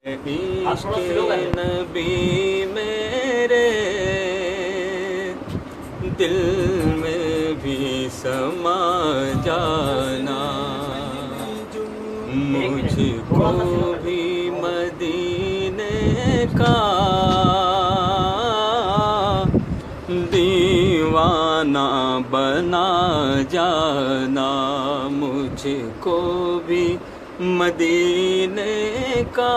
عشق نبی میرے دل میں بھی سما جانا، مجھ کو بھی مدینے کا دیوانہ بنا جانا، مجھ کو بھی مدینے کا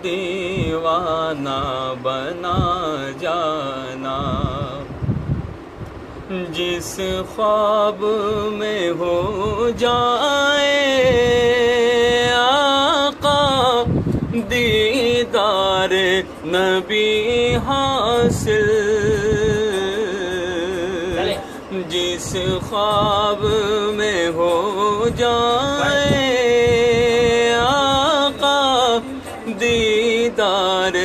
دیوانہ بنا جانا، جس خواب میں ہو جائے آقا دیدار نبی حاصل، جس خواب میں ہو جائے آقا دیدار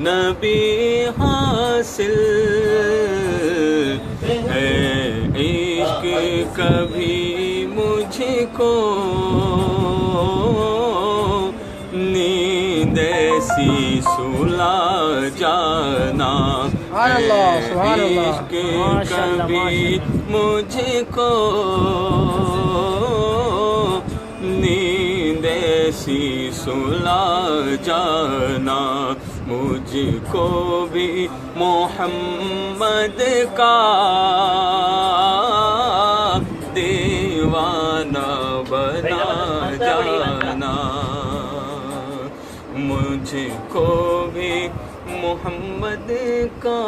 نبی حاصل، ہے عشق کبھی مجھ کو نیند ایسی سلا جانا، عشق کبھی مجھ کو نیند ایسی سلا جانا، مجھ کو بھی محمد کا دیوانہ بنا جانا، مجھ کو بھی محمد کا